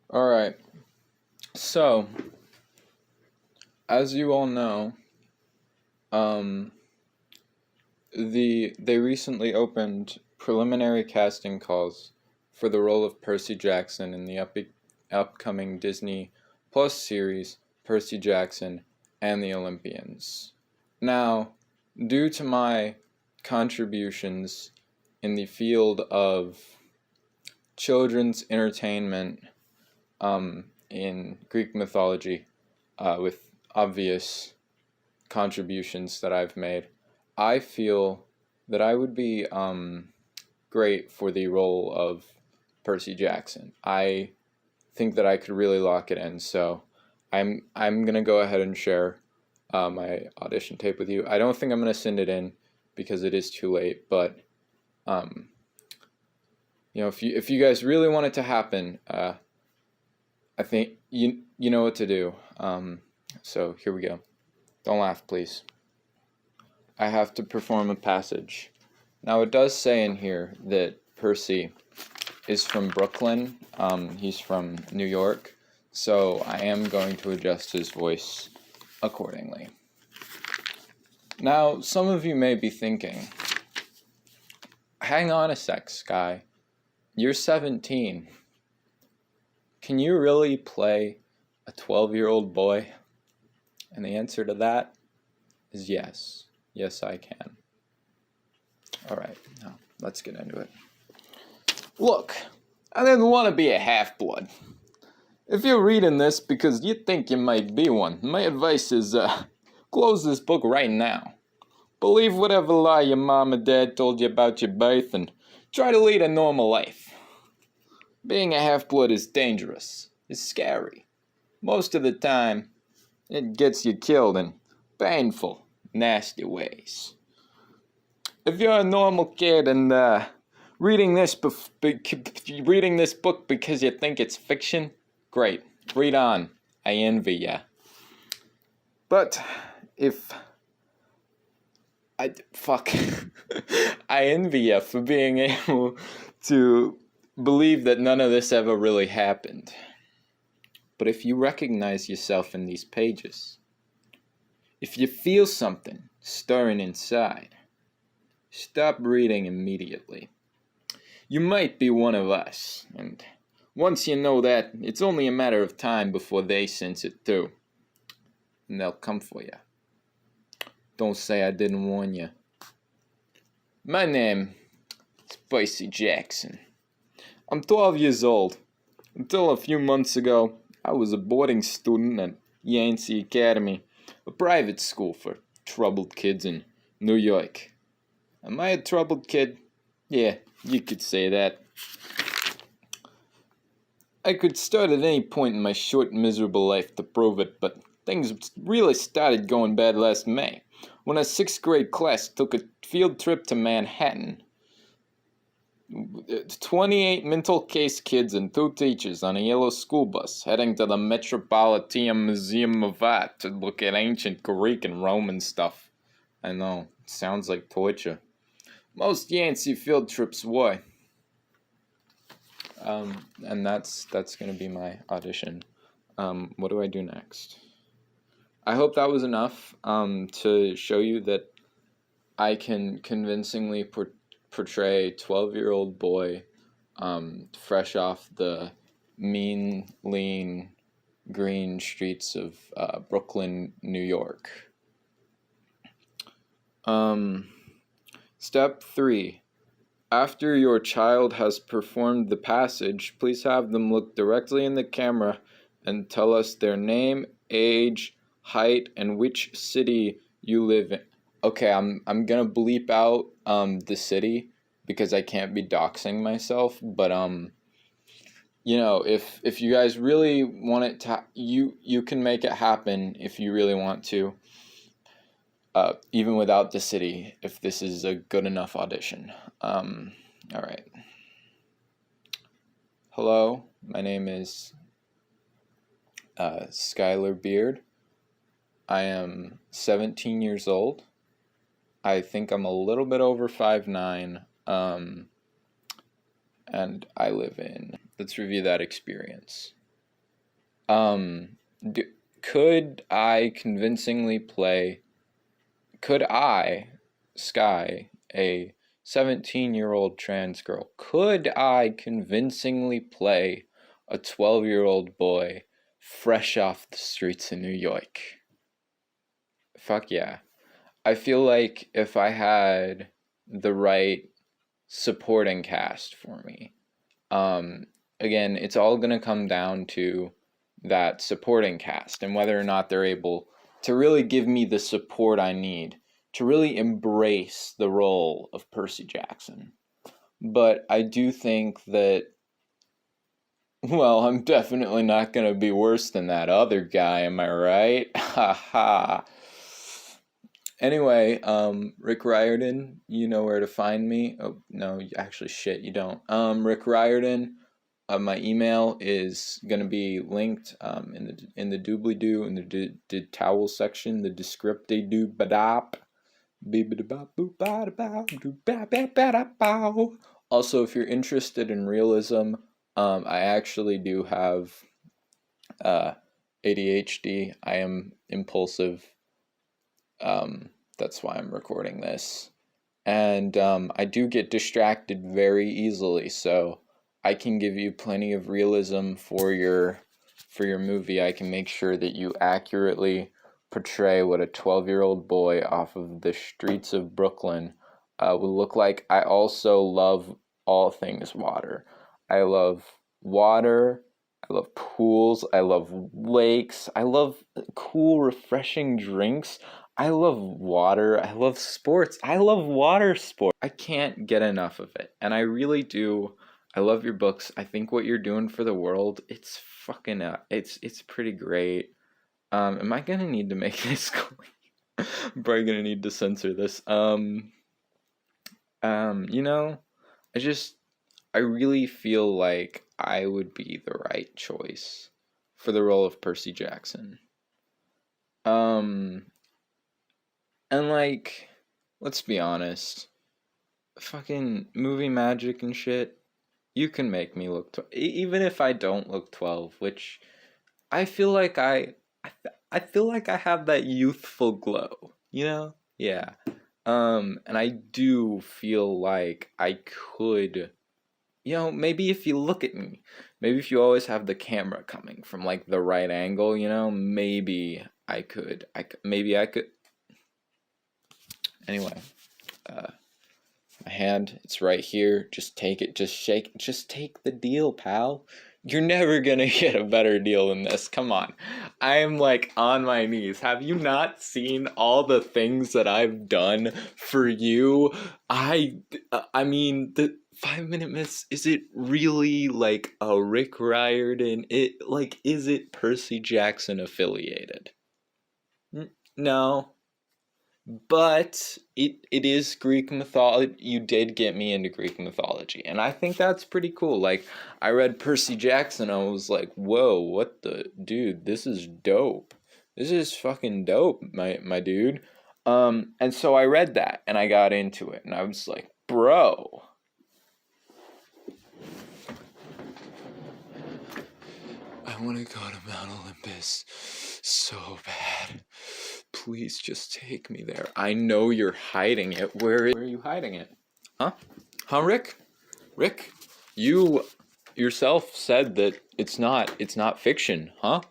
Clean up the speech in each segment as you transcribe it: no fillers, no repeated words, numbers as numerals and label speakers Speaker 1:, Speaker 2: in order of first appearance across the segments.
Speaker 1: All right. So, as you all know, um, they recently opened preliminary casting calls for the role of Percy Jackson in the upcoming Disney Plus series Percy Jackson and the Olympians. Now, due to my contributions in the field of children's entertainment in Greek mythology, with obvious contributions that I've made, I feel that I would be great for the role of Percy Jackson. I think that I could really lock it in, so I'm gonna go ahead and share my audition tape with you. I don't think I'm gonna send it in because it is too late, but um, if you guys really want it to happen, I think you know what to do. So here we go. Don't laugh, please. I have to perform a passage. Now, it does say in here that Percy is from Brooklyn. He's from New York, so I am going to adjust his voice accordingly. Now, some of you may be thinking, hang on a sec, Sky. You're 17. Can you really play a 12-year-old boy? And the answer to that is yes. Yes, I can. Alright, now let's get into it. Look, I didn't want to be a half-blood. If you're reading this because you think you might be one, my advice is, close this book right now. Believe whatever lie your mom or dad told you about your birth and try to lead a normal life. Being a half-blood is dangerous. It's scary. Most of the time, it gets you killed in painful, nasty ways. If you're a normal kid and reading this book because you think it's fiction, great. Read on. I envy ya. But if I envy ya for being able to believe that none of this ever really happened. But if you recognize yourself in these pages, if you feel something stirring inside, stop reading immediately. You might be one of us, and once you know that, it's only a matter of time before they sense it too. And they'll come for you. Don't say I didn't warn you. My name is Percy Jackson. I'm 12 years old. Until a few months ago, I was a boarding student at Yancey Academy, a private school for troubled kids in New York. Am I a troubled kid? Yeah, you could say that. I could start at any point in my short, miserable life to prove it, but things really started going bad last May, when a 6th grade class took a field trip to Manhattan. 28 mental case kids and 2 teachers on a yellow school bus heading to the Metropolitan Museum of Art to look at ancient Greek and Roman stuff. I know, it sounds like torture. Most Yancey field trips were. And that's gonna be my audition. What do I do next? I hope that was enough to show you that I can convincingly portray a 12-year-old boy fresh off the mean, lean, green streets of Brooklyn, New York. Step 3. After your child has performed the passage, please have them look directly in the camera and tell us their name, age, height, and which city you live in. Okay, I'm gonna bleep out the city because I can't be doxing myself, but if you guys really want it to, you can make it happen if you really want to. Even without the city, if this is a good enough audition. All right. Hello, my name is Skylar Beard. I am 17 years old. I think I'm a little bit over 5'9", and I live in. Let's review that experience. Um, d could I convincingly play, could I, Sky, a 17-year-old trans girl, could I convincingly play a 12-year-old boy fresh off the streets of New York? Fuck yeah. I feel like if I had the right supporting cast for me, again, it's all going to come down to that supporting cast and whether or not they're able to really give me the support I need to really embrace the role of Percy Jackson. But I do think that, well, I'm definitely not going to be worse than that other guy, am I right? Ha ha. Anyway, Rick Riordan, you know where to find me. Oh, no, actually, shit, you don't. Rick Riordan, my email is gonna be linked in the doobly doo in the towel section, the descripte doo badop. Also, if you're interested in realism, I actually do have ADHD. I am impulsive. That's why I'm recording this. And I do get distracted very easily, so I can give you plenty of realism for your movie. I can make sure that you accurately portray what a 12-year-old boy off of the streets of Brooklyn will look like. I also love all things water. I love water. I love pools. I love lakes. I love cool, refreshing drinks. I love water. I love sports. I love water sports. I can't get enough of it. And I really do. I love your books. I think what you're doing for the world, it's fucking it's pretty great. Am I gonna need to make this clean? I'm probably gonna need to censor this. You know, I really feel like I would be the right choice for the role of Percy Jackson. And like, let's be honest, fucking movie magic and shit, you can make me look even if I don't look 12, which I feel like I feel like I have that youthful glow, you know? Yeah. And I do feel like I could, maybe if you look at me, maybe if you always have the camera coming from like the right angle, maybe maybe I could. Anyway, my hand, it's right here. Just take it, just shake, just take the deal, pal. You're never gonna get a better deal than this. Come on. I am like on my knees. Have you not seen all the things that I've done for you? I mean, the 5 Minute Myths, is it really like a Rick Riordan? Is it Percy Jackson affiliated? No. But it is Greek mythology. You did get me into Greek mythology, and I think that's pretty cool. Like, I read Percy Jackson, I was like, whoa, what the dude, this is dope. This is fucking dope, my dude. And so I read that and I got into it and I was like, bro. I want to go to Mount Olympus so bad. Please just take me there. I know you're hiding it. Where are you hiding it? Huh? Huh, Rick? Rick, you yourself said that it's not fiction, huh?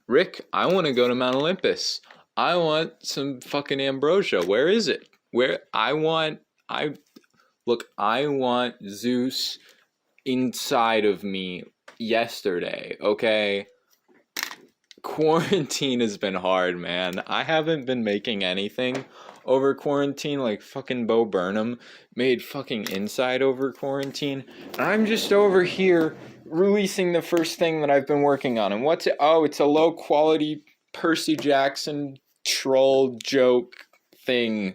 Speaker 1: Rick, I want to go to Mount Olympus. I want some fucking ambrosia. Where is it? I want Zeus inside of me yesterday, okay? Quarantine has been hard, man. I haven't been making anything over quarantine. Like fucking Bo Burnham made fucking Inside over quarantine. And I'm just over here releasing the first thing that I've been working on. And what's it? Oh, it's a low quality Percy Jackson troll joke thing.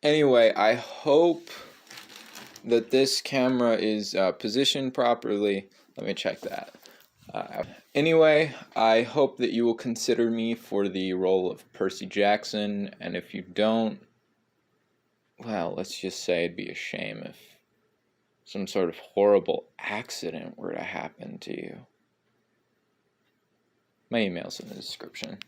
Speaker 1: Anyway, I hope that this camera is positioned properly. Let me check that. Anyway, I hope that you will consider me for the role of Percy Jackson, and if you don't, well, let's just say it'd be a shame if some sort of horrible accident were to happen to you. My email's in the description.